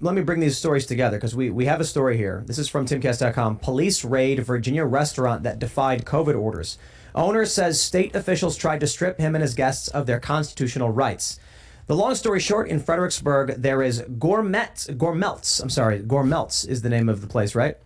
Let me bring these stories together because we have a story here. This is from timcast.com. Police raid Virginia restaurant that defied COVID orders. Owner says state officials tried to strip him and his guests of their constitutional rights. The long story short, in Fredericksburg, there is Gourmelts is the name of the place, right?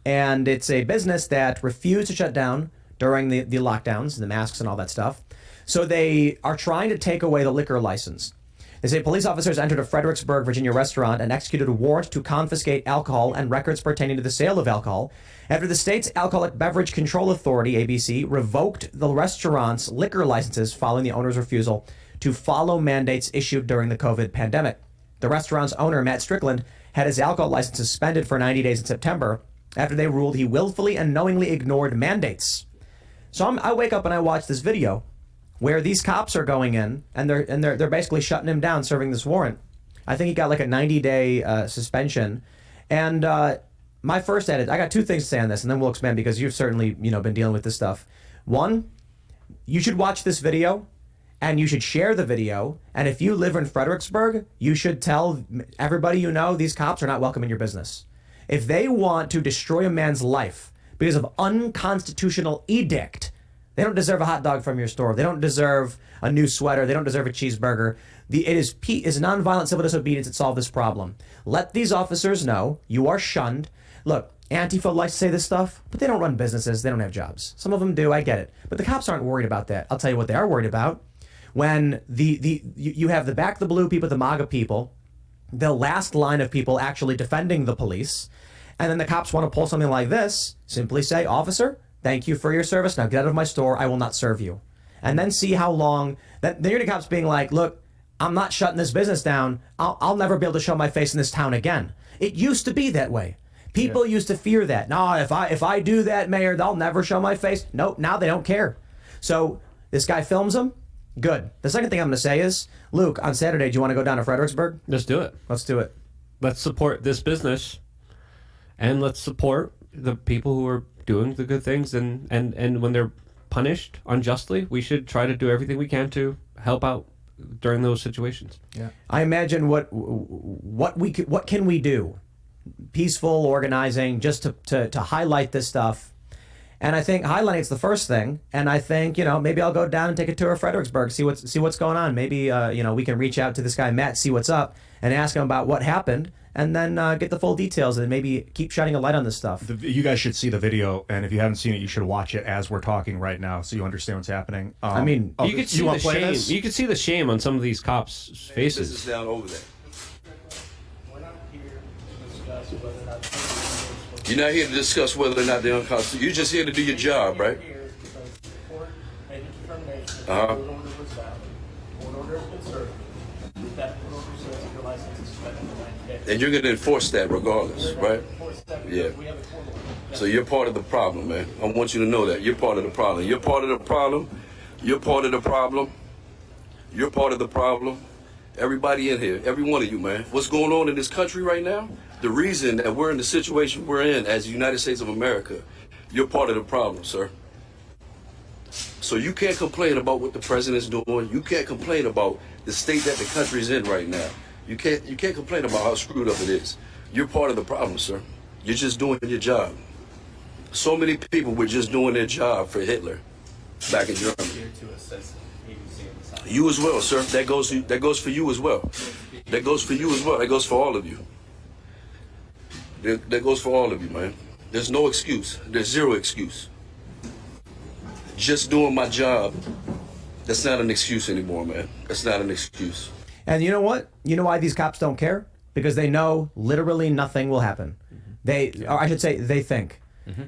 And it's a business that refused to shut down during the lockdowns, the masks and all that stuff. So they are trying to take away the liquor license. They say police officers entered a Fredericksburg, Virginia restaurant and executed a warrant to confiscate alcohol and records pertaining to the sale of alcohol after the state's Alcoholic Beverage Control Authority, ABC, revoked the restaurant's liquor licenses following the owner's refusal to follow mandates issued during the COVID pandemic. The restaurant's owner, Matt Strickland, had his alcohol license suspended for 90 days in September after they ruled he willfully and knowingly ignored mandates. So I wake up and I watch this video where these cops are going in and they're basically shutting him down, serving this warrant. I think he got like a 90-day suspension. And my first edit, I got two things to say on this, and then we'll expand because you've certainly been dealing with this stuff. One, you should watch this video and you should share the video. And if you live in Fredericksburg, you should tell everybody you know these cops are not welcome in your business. If they want to destroy a man's life because of unconstitutional edict, they don't deserve a hot dog from your store. They don't deserve a new sweater. They don't deserve a cheeseburger. It is nonviolent civil disobedience that solved this problem. Let these officers know you are shunned. Look, Antifa likes to say this stuff, but they don't run businesses. They don't have jobs. Some of them do. I get it. But the cops aren't worried about that. I'll tell you what they are worried about. When you have the back the blue people, the MAGA people, the last line of people actually defending the police, and then the cops want to pull something like this, simply say, officer, thank you for your service. Now get out of my store. I will not serve you. And then see how long. Then you're the cops being like, look, I'm not shutting this business down. I'll never be able to show my face in this town again. It used to be that way. People used to fear that. No, if I do that, Mayor, they'll never show my face. Nope, now they don't care. So this guy films them. Good. The second thing I'm going to say is, Luke, on Saturday, do you want to go down to Fredericksburg? Let's do it. Let's do it. Let's support this business, and let's support the people who are doing the good things. And when they're punished unjustly, we should try to do everything we can to help out during those situations. Yeah. I imagine what can we do? Peaceful organizing, just to highlight this stuff. And I think highlighting it's the first thing. And I think, maybe I'll go down and take a tour of Fredericksburg, see what's going on. Maybe, we can reach out to this guy, Matt, see what's up, and ask him about what happened, and then get the full details and maybe keep shining a light on this stuff. You guys should see the video, and if you haven't seen it, you should watch it as we're talking right now so you understand what's happening. You could see the shame. You could see the shame on some of these cops' faces. This is down over there. You're not here to discuss whether or not they're unconstitutional. You're just here to do your job, right? Uh-huh. And you're going to enforce that regardless, right? Yeah. So you're part of the problem, man. I want you to know that. You're part of the problem. You're part of the problem. You're part of the problem. You're part of the problem. Everybody in here, every one of you, man. What's going on in this country right now? The reason that we're in the situation we're in as the United States of America, you're part of the problem, sir. So you can't complain about what the president's doing. You can't complain about the state that the country's in right now. You can't complain about how screwed up it is. You're part of the problem, sir. You're just doing your job. So many people were just doing their job for Hitler back in Germany. You as well, sir. That goes for you as well. That goes for you as well. That goes for all of you. That goes for all of you, man. There's no excuse. There's zero excuse. Just doing my job, that's not an excuse anymore, man. That's not an excuse. And you know what? You know why these cops don't care? Because they know literally nothing will happen. Or I should say, they think.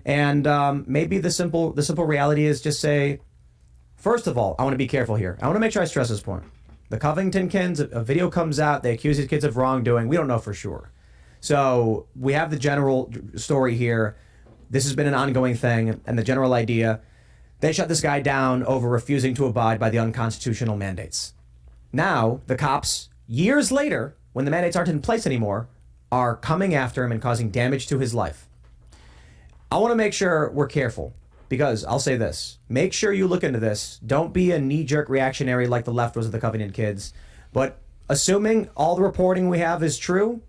And maybe the simple reality is just say, first of all, I want to be careful here. I want to make sure I stress this point. The Covington kids, a video comes out, they accuse these kids of wrongdoing. We don't know for sure. So we have the general story here. This has been an ongoing thing, and the general idea, they shut this guy down over refusing to abide by the unconstitutional mandates. Now, the cops, years later, when the mandates aren't in place anymore, are coming after him and causing damage to his life. I want to make sure we're careful, because I'll say this. Make sure you look into this. Don't be a knee-jerk reactionary like the left was with the Covington kids. But assuming all the reporting we have is true,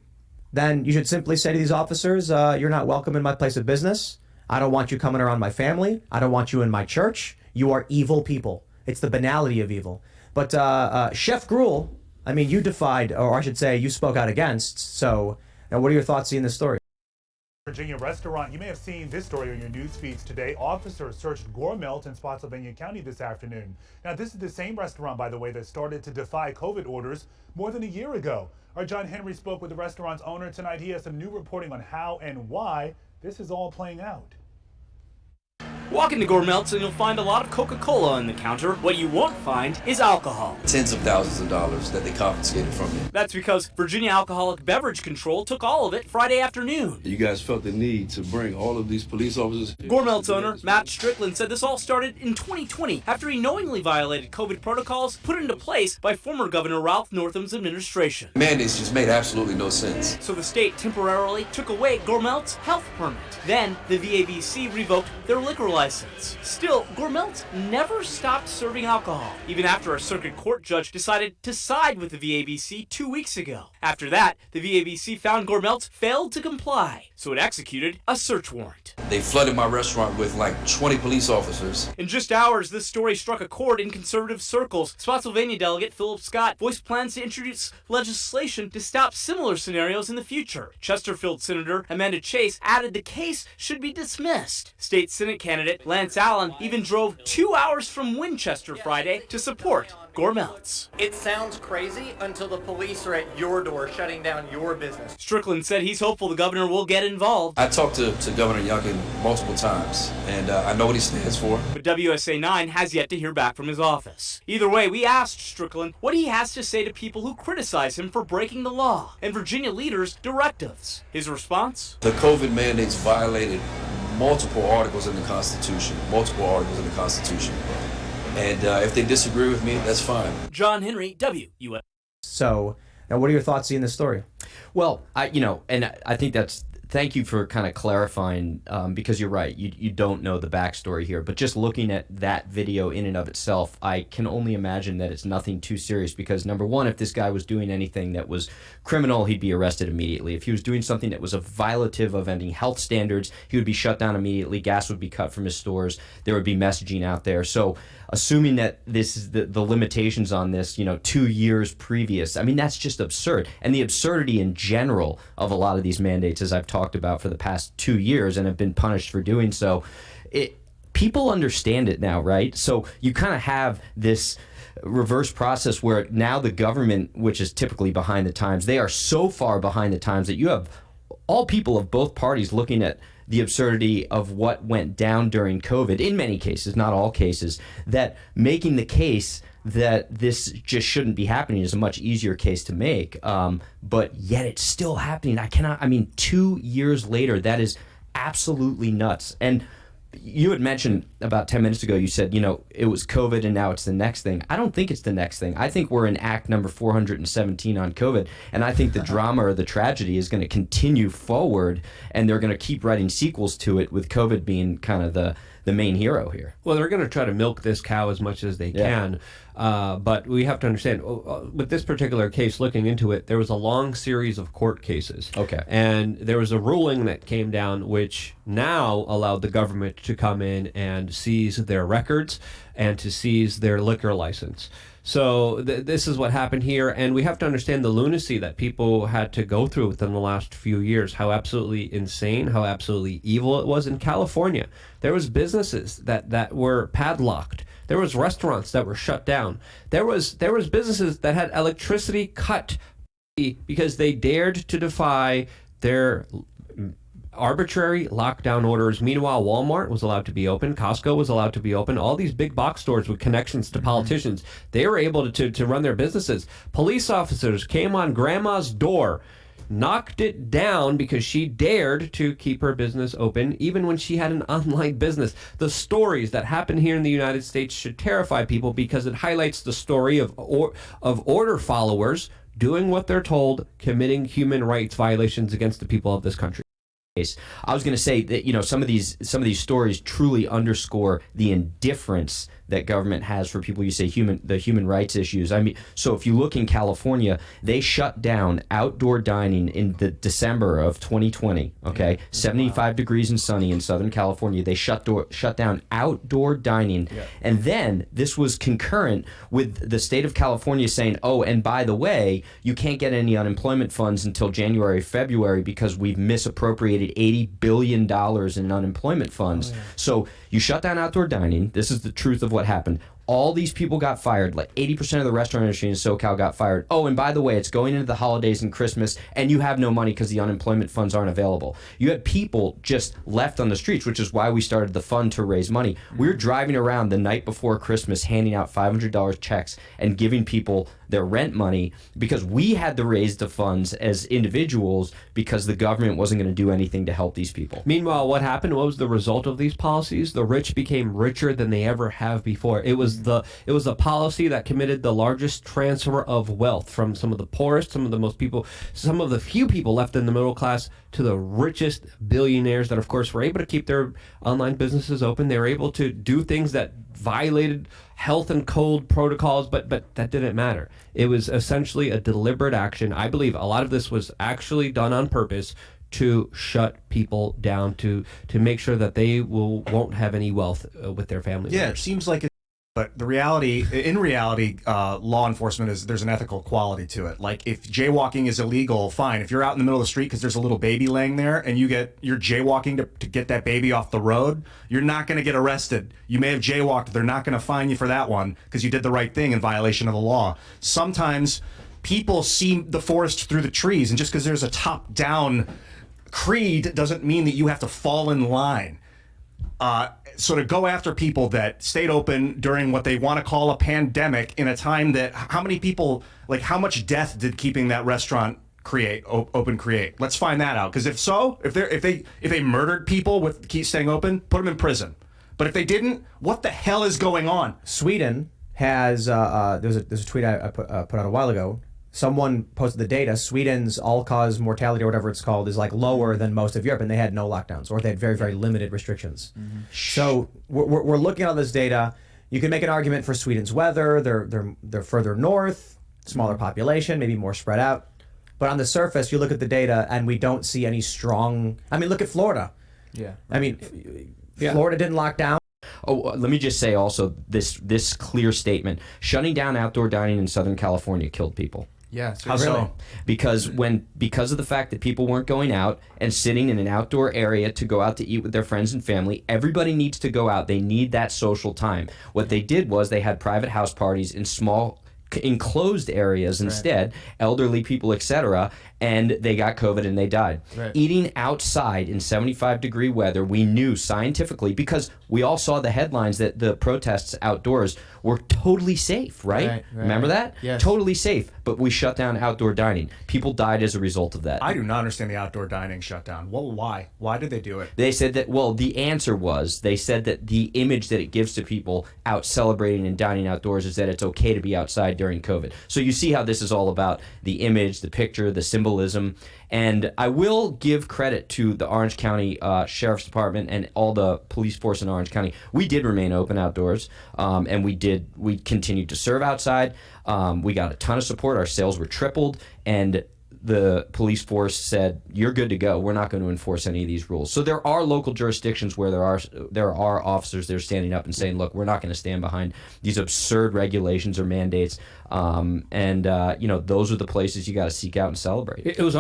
then you should simply say to these officers, you're not welcome in my place of business. I don't want you coming around my family. I don't want you in my church. You are evil people. It's the banality of evil. But Chef Gruel, I mean, you defied, or I should say you spoke out against. So now what are your thoughts seeing this story? Virginia restaurant. You may have seen this story on your news feeds today. Officers searched Gruel in Spotsylvania County this afternoon. Now, this is the same restaurant, by the way, that started to defy COVID orders more than a year ago. Our John Henry spoke with the restaurant's owner tonight. He has some new reporting on how and why this is all playing out. Walk into Gourmelt's and you'll find a lot of Coca-Cola on the counter. What you won't find is alcohol. Tens of thousands of dollars that they confiscated from me. That's because Virginia Alcoholic Beverage Control took all of it Friday afternoon. You guys felt the need to bring all of these police officers. Gourmelt's owner, Matt Strickland, said this all started in 2020 after he knowingly violated COVID protocols put into place by former Governor Ralph Northam's administration. Mandates just made absolutely no sense. So the state temporarily took away Gourmelt's health permit. Then the VABC revoked their liquor license. Still, Gourmelt's never stopped serving alcohol, even after a circuit court judge decided to side with the VABC 2 weeks ago. After that, the VABC found Gourmelt's failed to comply, so it executed a search warrant. They flooded my restaurant with like 20 police officers. In just hours, this story struck a chord in conservative circles. Spotsylvania delegate Philip Scott voiced plans to introduce legislation to stop similar scenarios in the future. Chesterfield Senator Amanda Chase added the case should be dismissed. State Senate candidate Lance Allen even drove 2 hours from Winchester Friday to support Gourmelt's. It sounds crazy until the police are at your door shutting down your business. Strickland said he's hopeful the governor will get involved. I talked to Governor Youngkin multiple times, and I know what he stands for. But WSA 9 has yet to hear back from his office. Either way, we asked Strickland what he has to say to people who criticize him for breaking the law and Virginia leaders' directives. His response? The COVID mandates violated multiple articles in the Constitution. And if they disagree with me, that's fine. John Henry, WUS. So now what are your thoughts seeing this story? Well, I think that's, thank you for kind of clarifying, because you're right, you don't know the backstory here, but just looking at that video in and of itself, I can only imagine that it's nothing too serious, because number one, if this guy was doing anything that was criminal, he'd be arrested immediately. If he was doing something that was a violative of any health standards, he would be shut down immediately, gas would be cut from his stores, there would be messaging out there. So assuming that this is the limitations on this, 2 years previous, I mean, that's just absurd. And the absurdity in general of a lot of these mandates, as I've talked about for the past 2 years and have been punished for doing so, people understand it now, right? So you kind of have this reverse process where now the government, which is typically behind the times, they are so far behind the times that you have all people of both parties looking at the absurdity of what went down during COVID, in many cases, not all cases, that making the case that this just shouldn't be happening is a much easier case to make. But yet it's still happening. 2 years later, that is absolutely nuts. And you had mentioned about 10 minutes ago, you said, it was COVID and now it's the next thing. I don't think it's the next thing. I think we're in act number 417 on COVID. And I think the drama or the tragedy is going to continue forward, and they're going to keep writing sequels to it, with COVID being kind of the main hero here. Well, they're going to try to milk this cow as much as they can. But we have to understand, with this particular case, looking into it, there was a long series of court cases. Okay. And there was a ruling that came down which now allowed the government to come in and seize their records and to seize their liquor license. So this is what happened here, and we have to understand the lunacy that people had to go through within the last few years, how absolutely insane, how absolutely evil it was. In California, there was businesses that were padlocked. There was restaurants that were shut down. There was businesses that had electricity cut because they dared to defy their arbitrary lockdown orders. Meanwhile, Walmart was allowed to be open. Costco was allowed to be open. All these big box stores with connections to politicians, they were able to run their businesses. Police officers came on grandma's door, knocked it down because she dared to keep her business open, even when she had an online business. The stories that happen here in the United States should terrify people, because it highlights the story of order followers doing what they're told, committing human rights violations against the people of this country. case. I was going to say that, you know, some of these stories truly underscore the indifference that government has for people. You say the human rights issues. I mean, so if you look in California, they shut down outdoor dining in the December of 2020. Okay, 75 degrees and sunny in Southern California. They shut down outdoor dining, and then this was concurrent with the state of California saying, oh, and by the way, you can't get any unemployment funds until January, February because we've misappropriated $80 billion in unemployment funds. So you shut down outdoor dining. This is the truth of what happened. All these people got fired. Like 80% of the restaurant industry in SoCal got fired. Oh, and by the way, it's going into the holidays and Christmas, and you have no money because the unemployment funds aren't available. You had people just left on the streets, which is why we started the fund to raise money. We were driving around the night before Christmas handing out $500 checks and giving people their rent money because we had to raise the funds as individuals because the government wasn't going to do anything to help these people. Meanwhile, what happened? What was the result of these policies? The rich became richer than they ever have before. It was a policy that committed the largest transfer of wealth from some of the poorest, some of the few people left in the middle class to the richest billionaires that, of course, were able to keep their online businesses open. They were able to do things that violated health and code protocols, but that didn't matter. It was essentially a deliberate action. I believe a lot of this was actually done on purpose to shut people down, to make sure that they won't have any wealth with their family Yeah, members. it seems like it. But in reality, law enforcement there's an ethical quality to it. Like if jaywalking is illegal, fine. If you're out in the middle of the street because there's a little baby laying there and you're jaywalking to get that baby off the road, you're not going to get arrested. You may have jaywalked. They're not going to fine you for that one because you did the right thing in violation of the law. Sometimes people see the forest through the trees, and just because there's a top-down creed doesn't mean that you have to fall in line. So to go after people that stayed open during what they want to call a pandemic in a time that how much death did keeping that restaurant open create? Let's find that out. Because if they murdered people with keep staying open, put them in prison. But if they didn't, what the hell is going on? Sweden has there's a tweet I put out a while ago. Someone posted the data. Sweden's all-cause mortality, or whatever it's called, is like lower than most of Europe, and they had no lockdowns, or they had very, very limited restrictions. So we're looking at all this data. You can make an argument for Sweden's weather. They're further north, smaller population, maybe more spread out. But on the surface, you look at the data, and we don't see any strong. I mean, look at Florida. Yeah. I mean, Florida didn't lock down. Oh, let me just say also this clear statement: shutting down outdoor dining in Southern California killed people. Yeah, How so? Because of the fact that people weren't going out and sitting in an outdoor area to go out to eat with their friends and family. Everybody needs to go out. They need that social time. What they did was they had private house parties in small enclosed areas instead, elderly people, etc., and they got COVID and they died. Right. Eating outside in 75-degree weather, we knew scientifically, because we all saw the headlines that the protests outdoors were totally safe, right? Remember that? Yes. Totally safe, but we shut down outdoor dining. People died as a result of that. I do not understand the outdoor dining shutdown. Well, why? Why did they do it? They said that, well, the answer was, they said that the image that it gives to people out celebrating and dining outdoors is that it's okay to be outside during COVID. So you see how this is all about the image, the picture, the symbolism. And I will give credit to the Orange County Sheriff's Department and all the police force in Orange County. We did remain open outdoors, and we continued to serve outside. We got a ton of support. Our sales were tripled, and the police force said, "You're good to go. We're not going to enforce any of these rules." So there are local jurisdictions where there are officers that are standing up and saying, "Look, we're not going to stand behind these absurd regulations or mandates." Those are the places you got to seek out and celebrate. It was